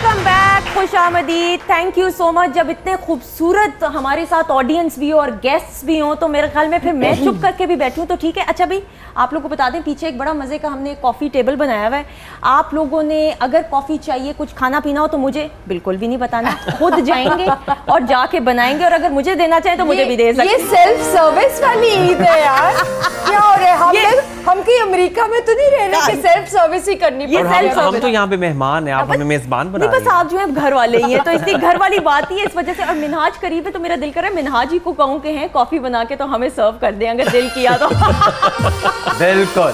Welcome back, खुश आमदीद। Thank you so much. जब इतने खूबसूरत हमारे साथ ऑडियंस भी हो और गेस्ट्स भी हों तो मेरे ख्याल में फिर मैं चुप करके भी बैठूं तो ठीक है। अच्छा भाई, आप लोगों को बता दें, पीछे एक बड़ा मज़े का हमने कॉफ़ी टेबल बनाया हुआ है। आप लोगों ने अगर कॉफ़ी चाहिए, कुछ खाना पीना हो तो मुझे बिल्कुल भी नहीं बताना, खुद जाएंगे और जाके बनाएंगे। और अगर मुझे देना चाहे तो मुझे भी दे सकते। ये सेल्फ सर्विस वाली ईद है यार। क्या हो रहा है? हम कहीं अमेरिका में तो नहीं रह रहे कि सेल्फ सर्विस ही करनी पड़ेगी। हम तो यहाँ पे मेहमान हैं, आप हमें मेजबान बना रही हैं। बस आप जो है घर वाले ही हैं, तो इसलिए घर वाली बात ही है इस वजह से। और मिनहाज करीब है तो मेरा दिल कर रहा है मिनहाज ही को कहूँ कि हैं कॉफी बना के तो हमें सर्व कर दें अगर दिल किया तो। बिल्कुल।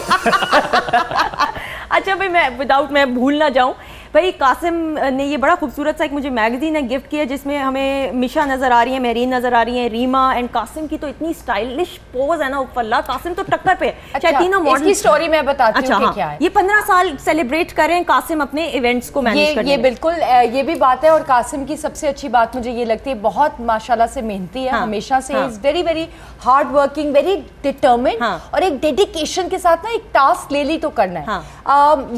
अच्छा भाई, मैं भूल ना जाऊं भाई, कासिम ने ये बड़ा खूबसूरत सा एक मुझे मैगजीन है गिफ्ट किया जिसमें हमें मिशा नज़र आ रही है, मेरीन नज़र आ रही है, रीमा एंड कासिम की तो इतनी स्टाइलिश पोज है ना ऊपर। कासिम तो टक्कर पे है। अच्छा, तीनों मॉडल की स्टोरी मैं बताती हूं कि क्या है। ये 15 साल सेलिब्रेट कर रहे हैं कासिम अपने इवेंट्स को मैनेज करने ये बिल्कुल ये भी बात है। और कासिम की सबसे अच्छी बात मुझे ये लगती है, बहुत माशाल्लाह से मेहनती है। हमेशा से is very very hard working, very determined और एक डेडिकेशन के साथ ना एक टास्क ले ली तो करना है।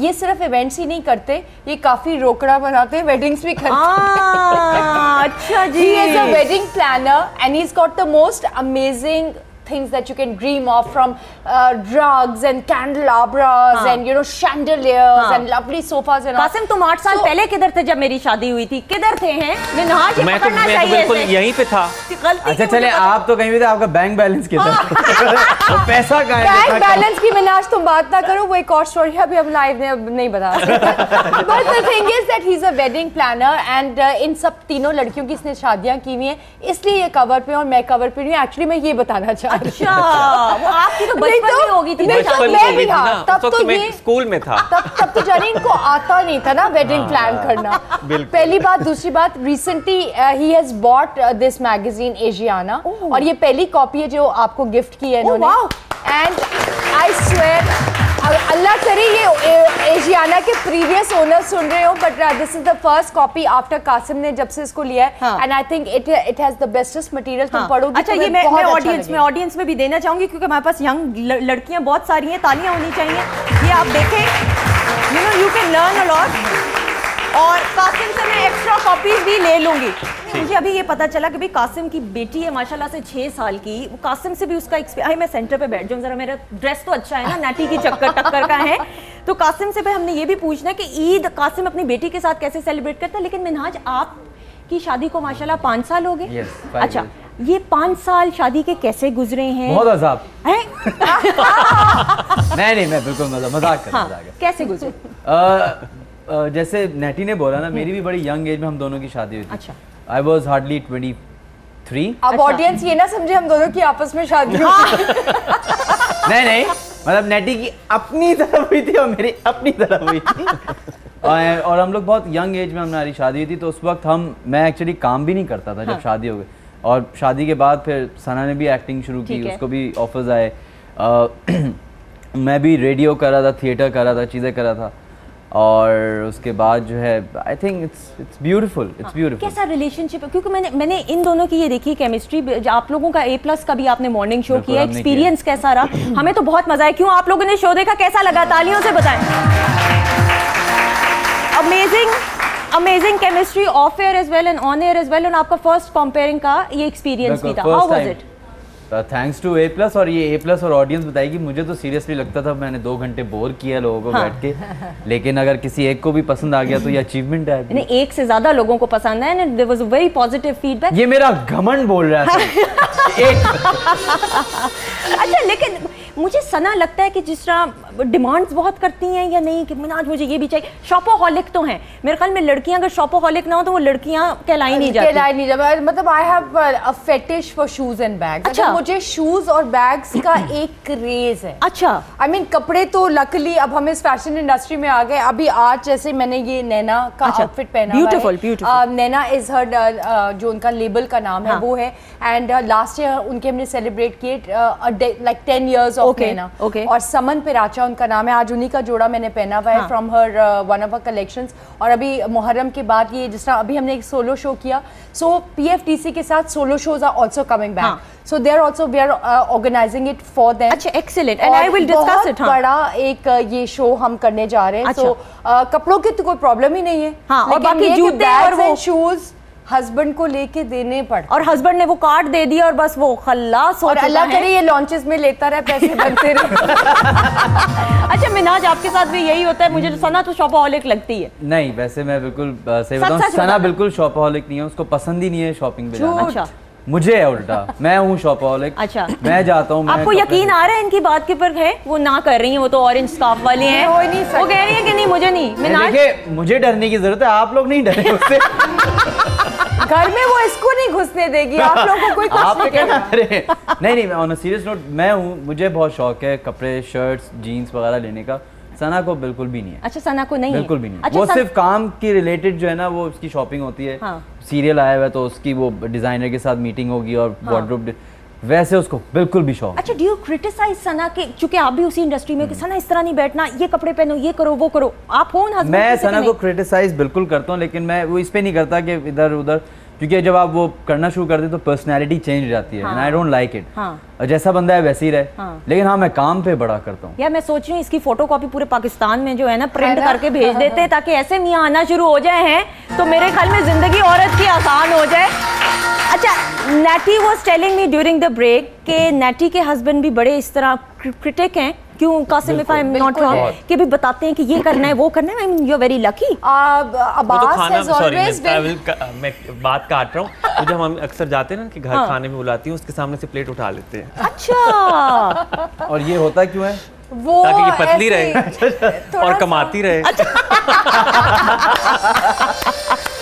ये सिर्फ इवेंट्स ही नहीं करते, ये काफी रोकड़ा बनाते हैं, वेडिंग्स भी करते हैं। अच्छा जी। He is a wedding planner and he's got the most amazing things that you can dream of, from drugs and candelabras and you know chandeliers and lovely sofas and all. Qasim, तुम 8 साल पहले किधर थे जब मेरी शादी हुई थी? किधर थे हैं? मैं तो बिल्कुल यहीं पे था। अच्छा चले, आप तो कहीं भी थे, आपका बैंक बैलेंस कितना? तो पैसा कहाँ है? बैंक बैलेंस की मिनाज तुम बात ना करो, वो एक और स्टोरी है, अभी हम लाइव नहीं बता सकते। But the thing is that he's a wedding planner and इन सब तीनों लड़कियों की इसने शादियां की हुई हैं, इसलिए ये कवर पे और मैं कवर पे नहीं हूँ। एक्चुअली मैं ये बताना चाहती हूँ। अच्छा, वो आपकी तो बचपन में होगी थी। मैं भी था तब तो ये स्कूल में था। तब तो जाने इनको आता नहीं था ना वेडिंग प्लान करना। पहली बात। दूसरी बात, रिसेंटली ही has bought this magazine Asiana और ये पहली कॉपी है जो आपको गिफ्ट की है इन्होंने। एंड आई स्वेयर, अल्लाह करे ये एशियाना के प्रीवियस ओनर सुन रहे हो, but this is the first copy after Qasim ने जब से इसको लिया है। And I think it has the bestest material. तुम पढ़ोगे। अच्छा, ये मैं ऑडियंस में भी देना चाहूंगी क्योंकि हमारे पास यंग लड़कियां बहुत सारी हैं, तालियां होनी चाहिए। ये आप देखें, you can learn a lot. और कासिम से मैं एक्स्ट्रा कॉपीज भी ले लूंगी। मुझे अभी ये पता चला कि भाई कासिम की बेटी है माशाल्लाह से 6 साल की। कासिम से भी उसका एक्सपीरियंस, मैं सेंटर पे बैठ जाऊँ जरा, मेरा ड्रेस तो अच्छा है ना, नाटी की टक्कर का है। तो कासिम से भाई हमने ये भी पूछना है कि ईद कासिम अपनी बेटी के साथ कैसे सेलिब्रेट करता है। लेकिन मिनहाज, आपकी शादी को माशाल्लाह 5 साल हो गए। अच्छा, ये 5 साल शादी के कैसे गुजरे हैं? बहुत अजाब है। नहीं, मैं बिल्कुल मजाक कर रहा हूं। कैसे गुजरे? जैसे नेटी ने बोला ना, मेरी भी बड़ी यंग एज में हम दोनों की शादी हुई थी। अच्छा। I was hardly 23। अब ऑडियंस ये ना समझे हम दोनों की आपस में शादी हुई। नहीं, मतलब नेटी की अपनी तरफ हुई थी और मेरी अपनी तरफ हुई थी। और हम लोग बहुत यंग एज में हमारी शादी हुई थी। तो उस वक्त मैं एक्चुअली काम भी नहीं करता था जब शादी हो गई। और शादी के बाद फिर सना ने भी एक्टिंग शुरू की, उसको भी ऑफर्स आए। मैं भी रेडियो कर रहा था, थिएटर कर रहा था, चीज़ें कर रहा था। और उसके बाद जो है, आई थिंक इट्स ब्यूटीफुल। कैसा रिलेशनशिप है? क्योंकि मैंने इन दोनों की ये देखी केमिस्ट्री। आप लोगों का A+ का भी आपने मॉर्निंग शो किया, एक्सपीरियंस कैसा रहा? हमें तो बहुत मजा आया। क्यों, आप लोगों ने शो देखा, कैसा लगा? तालियों से बताएं। Amazing chemistry, off air as well and on air as well. और आपका फर्स्ट कंपेयरिंग का ये एक्सपीरियंस भी था, how was it? Thanks to A+ और ये A+ और ऑडियंस बताएगी। मुझे तो सीरियसली लगता था मैंने 2 घंटे बोर किया लोगों को बैठ के, लेकिन अगर किसी एक को भी पसंद आ गया तो ये अचीवमेंट है। नहीं, एक से ज्यादा लोगों को पसंद है and there was a very positive feedback. ये मेरा घमंड बोल रहा है। अच्छा, लेकिन मुझे सना लगता है कि जिस तरह डिमांड्स बहुत करती हैं या नहीं कि मिनाज मुझे ये भी चाहिए। शॉपोहॉलिक तो हैं मेरे ख्याल में लड़कियां, अगर शॉपोहॉलिक ना हो तो वो लड़कियां कहलाई नहीं जाती। मतलब I have a fetish for shoes and bags. अच्छा, मुझे शूज और बैग्स का एक क्रेज है। अच्छा, आई मीन कपड़े तो लकीली अब हम इस फैशन इंडस्ट्री में आ गए। अभी आज जैसे मैंने ये नैना का आउटफिट पहना, ब्यूटीफुल। नैना इज हर जो उनका लेबल का नाम है वो है। एंड लास्ट ईयर उनके हमने सेलिब्रेट किए लाइक 10 years ऑफ नैना। और समन पिराचा उनका नाम है, आज उन्हीं का जोड़ा मैंने पहना हुआ है from her one of her collections. और अभी मुहर्रम के बाद ये जिस तरह अभी हमने एक सोलो शो किया, सो PFDC के साथ solo shows are also coming back, so they are also we are organising it for them. अच्छा, excellent, and I will discuss it. बड़ा एक ये शो हम करने जा रहे हैं, सो कपड़ों की तो कोई प्रॉब्लम ही नहीं है, और बाकी जूते और वो शूज हस्बैंड को लेके देने पड़, और हस्बैंड ने वो कार्ड दे दिया और बस वो खल्लास हो और चुका अल्लाह है। करे ये लॉन्चेस में लेता रहे, पैसे बनते रहे। अच्छा मिनाज, आपके साथ भी यही होता है? मुझे सना तो शॉपaholic लगती है। नहीं, वैसे मैं बिल्कुल सही सच बताऊं, सच सना बताना। बिल्कुल शॉपaholic नहीं है, उसको पसंद ही नहीं है शॉपिंग पे जाना। अच्छा, मुझे है उल्टा, मैं हूँ शॉपaholic। अच्छा, मैं जाता हूँ। आपको यकीन आ रहा है इनकी बात के पर है? वो ना कर रही है, वो तो ऑरेंज स्कार्फ वाली हैं, हो ही नहीं सकता। वो कह रही है कि नहीं मुझे नहीं। मिनाज, देखिए, मुझे डरने की जरूरत है, आप लोग नहीं डरे उससे। घर में वो इसको नहीं घुसने देगी, आप लोगों को कोई कुछ आप नहीं क्या कहेगा। अरे नहीं, ऑन अ सीरियस नोट, मैं हूँ, मुझे बहुत शौक है कपड़े, शर्ट्स, जीन्स वगैरह लेने का। सना को बिल्कुल भी नहीं है। अच्छा, सना को नहीं है? बिल्कुल भी नहीं। अच्छा, वो सिर्फ काम की रिलेटेड जो है ना, वो उसकी शॉपिंग होती है। हाँ। सीरियल आया हुआ है तो उसकी वो डिजाइनर के साथ मीटिंग होगी और वार्डरोब, वैसे उसको बिल्कुल भी शौक। अच्छा, डू यू क्रिटिसाइज सना के, चूंकि आप भी उसी इंडस्ट्री में, कि सना इस तरह नहीं बैठना, ये कपड़े पहनो, ये करो, वो करो, आप हो ना? मैं सना को क्रिटिसाइज बिल्कुल करता हूँ, लेकिन मैं वो इस पे नहीं करता कि इधर उधर, क्योंकि जब आप वो करना शुरू करते तो पर्सनैलिटी चेंज हो जाती है, and I don't like it. और जैसा बंदा है वैसे ही रहे। लेकिन हाँ, मैं काम पे बड़ा करता हूँ। यार मैं सोच रही हूँ इसकी फोटोकॉपी पूरे पाकिस्तान में जो है ना प्रिंट करके भेज देते हैं, ताकि ऐसे मियाँ आना शुरू हो जाए हैं तो मेरे ख्याल में जिंदगी औरत की आसान हो जाए। अच्छा, Natty was telling me during the break कि नैटी के हस्बैंड भी बड़े इस तरह क्रिटिक हैं, क्यों Qasim, if I am not wrong, कि भी बताते हैं कि ये करना है, वो करना है। I mean you are very lucky. Abbas has always been, मैं बात काट रहा हूँ। तो जब हम अक्सर जाते हैं ना कि घर खाने में बुलाती हूँ, उसके सामने से प्लेट उठा लेते हैं। अच्छा, और ये होता क्यों है? वो ताकि ये पतली ऐसे रहे और कमाती रहे।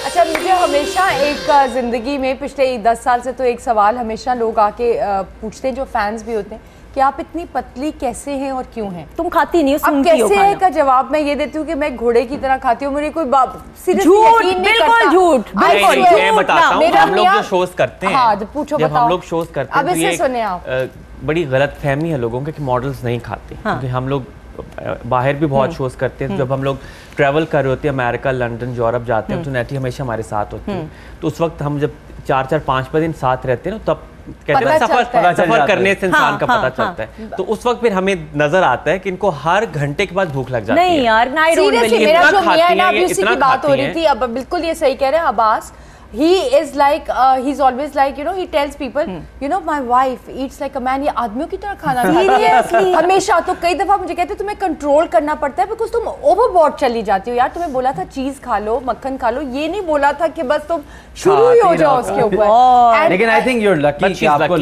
अच्छा, मुझे हमेशा एक जिंदगी में पिछले 10 साल से तो एक सवाल हमेशा लोग आके पूछते हैं, जो फैंस भी होते हैं, कि आप इतनी पतली कैसे हैं और क्यों हैं? तुम खाती नहीं हो, अब सुनती हो कैसे है खाना। का जवाब मैं ये देती हूँ कि मैं घोड़े की तरह खाती हूँ, मुझे कोई झूठ, बिल्कुल झूठ, बिल्कुल नहीं, मैं बताता हूँ, मेरा हम लोग जो मियाँ- शोज करते हैं, हाँ, पूछो, जब बताओ। हम लोग शोज करते हैं अब तो इससे ये सुने आप। बड़ी गलत फहमी है लोगों की कि मॉडल्स नहीं खाते, क्योंकि हम लोग बाहर भी बहुत शोज करते हैं। जब हम लोग ट्रैवल कर रहे होते हैं, अमेरिका, लंदन, यूरोप जाते हैं, तो नैटी हमेशा हमारे साथ होती है। तो उस वक्त हम जब 4-4, 5-5 दिन साथ रहते हैं ना, तब कहते हैं सफर करने से इंसान का पता चलता है। तो उस वक्त फिर हमें नजर आता है कि इनको हर घंटे के बाद भूख लग जाती है। नहीं यार, आई डोंट सीरियसली, बिलीव। मेरा जो इतना मियाँ है ना, खाती अभी हैं, उसी इतना की बात हो खाती रही थी। अब बिल्कुल ये सही कह रहे हैं Abbas. He is like, he's always like, you know, he tells people, you know, my wife eats like a man. ये आदमियों की तरह खाना खाती है हमेशा। तो कई दफा मुझे कहते हैं तुम्हें कंट्रोल करना पड़ता है, बिकॉज तुम ओवरबोर्ड चली जाती हो। यार तुम्हें बोला था चीज खा लो, मक्खन खा लो, ये नहीं बोला था कि बस तुम शुरू ही हो जाओ उसके ऊपर। लेकिन I think you are lucky कि आपको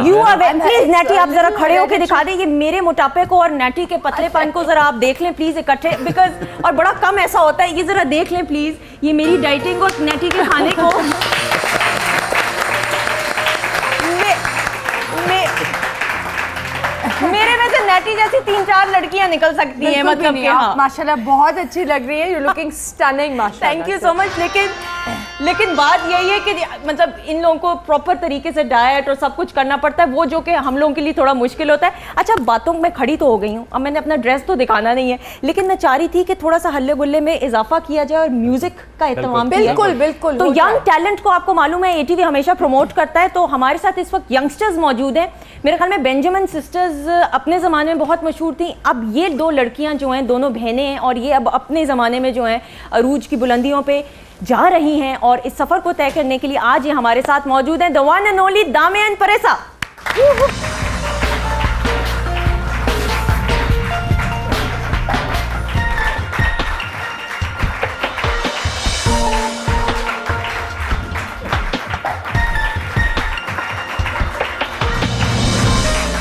यू आर, प्लीज नैटी आप जरा खड़े होके दिखा दें ये मेरे मोटापे को और नैटी के पतलेपन को जरा आप देख लें प्लीज इकट्ठे, बिकॉज और बड़ा कम ऐसा होता है, ये जरा देख लें प्लीज, ये मेरी डाइटिंग और नैटी के खाने को। मेरे में से नैटी जैसी 3-4 लड़कियां निकल सकती हैं, मतलब कि हाँ। माशाल्लाह बहुत अच्छी लग रही है, यू लुकिंग स्टनिंग माशाल्लाह। Thank you so much. लेकिन बात यही है कि मतलब इन लोगों को प्रॉपर तरीके से डाइट और सब कुछ करना पड़ता है, वो जो कि हम लोगों के लिए थोड़ा मुश्किल होता है। अच्छा, बातों में खड़ी तो हो गई हूँ, अब मैंने अपना ड्रेस तो दिखाना नहीं है, लेकिन मैं चाह रही थी कि थोड़ा सा हल्ले गुल्ले में इजाफा किया जाए और म्यूजिक का एहतमाम किया। बिल्कुल बिल्कुल। तो यंग टैलेंट को आपको मालूम है ATV हमेशा प्रमोट करता है, तो हमारे साथ इस वक्त यंगस्टर्स मौजूद हैं। मेरे ख्याल में बेंजामिन सिस्टर्स अपने ज़माने में बहुत मशहूर थी, अब ये 2 लड़कियां जो हैं, दोनों बहनें हैं, और ये अब अपने ज़माने में जो हैं अरूज की बुलंदियों पे जा रही हैं, और इस सफ़र को तय करने के लिए आज ये हमारे साथ मौजूद हैं, द वन एंड ओनली दामियान परेसा।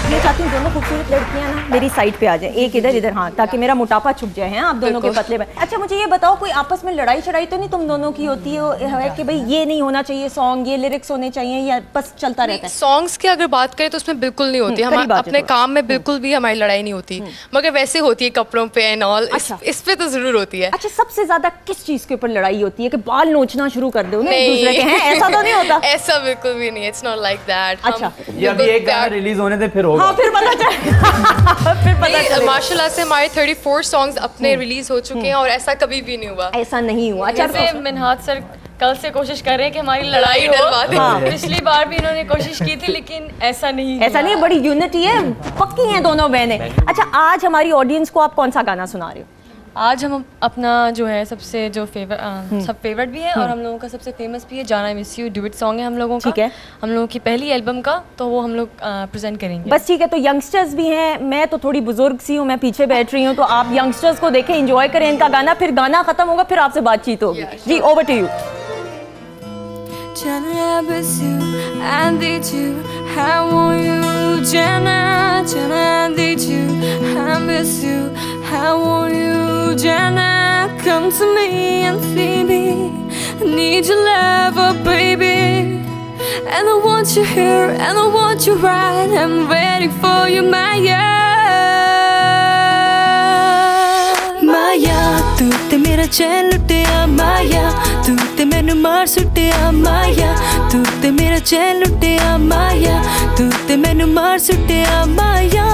मैं चाहती हूँ दोनों खूबसूरत लड़कियां ना मेरी साइड पे आ जाए, एक इधर इधर, हाँ, ताकि मेरा मोटापा छुप जाए हैं आप दोनों के पतले में। अच्छा, मुझे ये बताओ, कोई आपस में लड़ाई चढ़ाई तो नहीं तुम दोनों की होती है कि भाई ये नहीं होना चाहिए सॉन्ग, ये लिरिक्स होने चाहिए, या बस चलता रहता है? सॉन्ग्स की अगर बात करें तो उसमें बिल्कुल नहीं होती, हम अपने काम में बिल्कुल भी हमारी लड़ाई नहीं होती, मगर वैसे होती है कपड़ों पे एंड ऑल। इस पे तो जरूर होती है। अच्छा, सबसे ज्यादा किस चीज के ऊपर लड़ाई होती है कि बाल नोचना शुरू कर दो ना एक दूसरे के? हैं ऐसा तो नहीं होता? ऐसा बिल्कुल भी नहीं, इट्स नॉट लाइक दैट। अच्छा, ये अभी एक गाना रिलीज होने थे फिर होगा। हाँ, फिर पता चल फिर पता चलेगा। मार्शल आर्ट से हमारे 34 सॉन्ग्स अपने रिलीज हो चुके हैं और ऐसा कभी भी नहीं हुआ। ऐसा नहीं हुआ। जैसे मिन्हाज सर कल से कोशिश कर रहे हैं कि हमारी लड़ाई डलवा दें। हो। पिछली बार भी इन्होंने कोशिश की थी लेकिन ऐसा नहीं ऐसा नहीं है, बड़ी यूनिटी है, पक्की हैं दोनों बहनें। अच्छा, आज हमारी ऑडियंस को आप कौन सा गाना सुना रहे हो? आज हम अपना जो है सबसे जो सब फेवरेट भी है और हम लोगों का सबसे फेमस भी है, जाना मिस यू ड्यूट सॉन्ग है हम लोगों का। ठीक है। हम लोगों की पहली एल्बम का, तो वो हम लोग प्रेजेंट करेंगे। बस ठीक है, तो यंगस्टर्स भी हैं, मैं तो थोड़ी बुजुर्ग सी हूँ, मैं पीछे बैठ रही हूँ, तो आप यंगस्टर्स को देखें, एंजॉय करें इनका गाना, फिर गाना खत्म होगा, फिर आपसे बातचीत होगी। जी, over to you. Jana, I miss you, I need you, I want you. Jana, Jana, I need you, I miss you, I want you. Jana, come to me and see me, I need your love, oh baby. And I want you here, and I want you right, I'm waiting for you, Maya. Maya, तू ते मेरा चैन लुटिया माया, तू ते मैनू मार सुटिया माया, तू ते मेरा चैन लुटिया माया, तू ते मैनू मार सुटिया माया।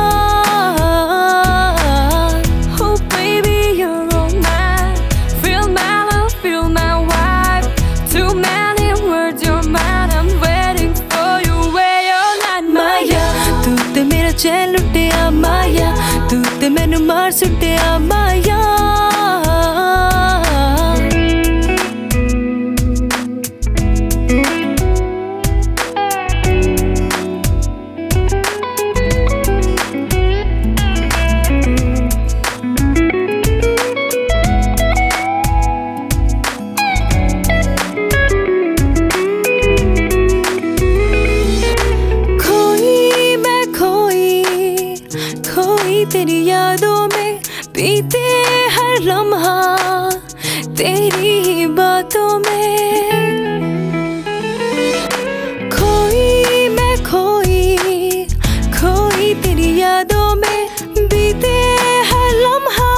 Oh baby, you're all mine, feel my love, feel my vibe. Too many words, you're mine, I'm waiting for you where you're not. Maya, तू ते मेरा चैन लुटिया माया, तू ते मैनू मार सुटिया माया। तेरी यादों में बीते हर लम्हा, तेरी ही बातों में खोई मैं खोई, खोई तेरी यादों में बीते हर लम्हा,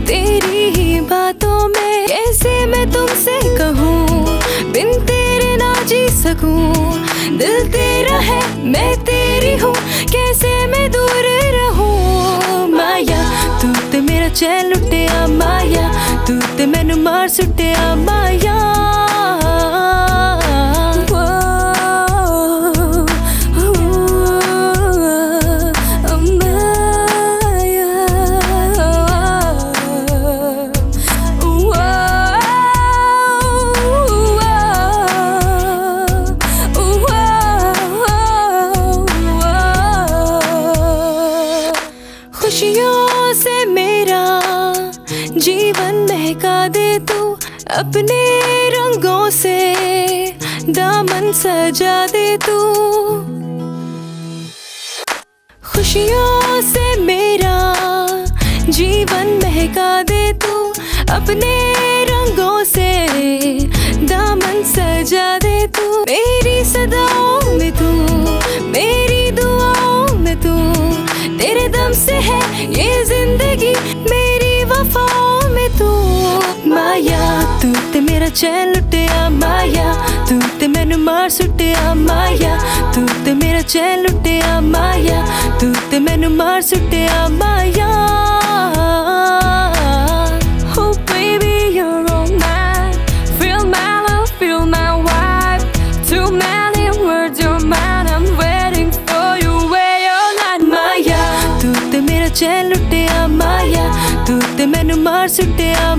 तेरी ही बातों में। कैसे मैं तुमसे कहूँ बिन तेरे ना जी सकूँ, दिल तेरा है मैं तेरी हूँ, कैसे मैं दूर रहूँ। माया, तू ते मेरा चैन लुटिया माया, तू ते मैनू मार सुटिया माया। खुशियों से मेरा जीवन महका दे तू, अपने रंगों से दामन सजा दे तू। खुशियों से मेरा जीवन महका दे तू, अपने रंगों से दामन सजा दे तू। मेरी सदाओं में तू, मेरी दुआओं में तू, तेरे दम से है ये जिंदगी, मेरी वफाओं में तू। माया, तू ते मेरा चैन लुटिया माया, तू ते मैनू मार सुटिया माया, तू ते मेरा चैन लुटिया माया, तू ते मैनू मार सुटिया माया। Oh baby, you're all mine, feel my love, feel my vibe. Too many words, you're mine, I'm waiting for you where you're not. Maya, तू ते मेरा चैन लुटिया माया, तू ते मैनू मार सुटिया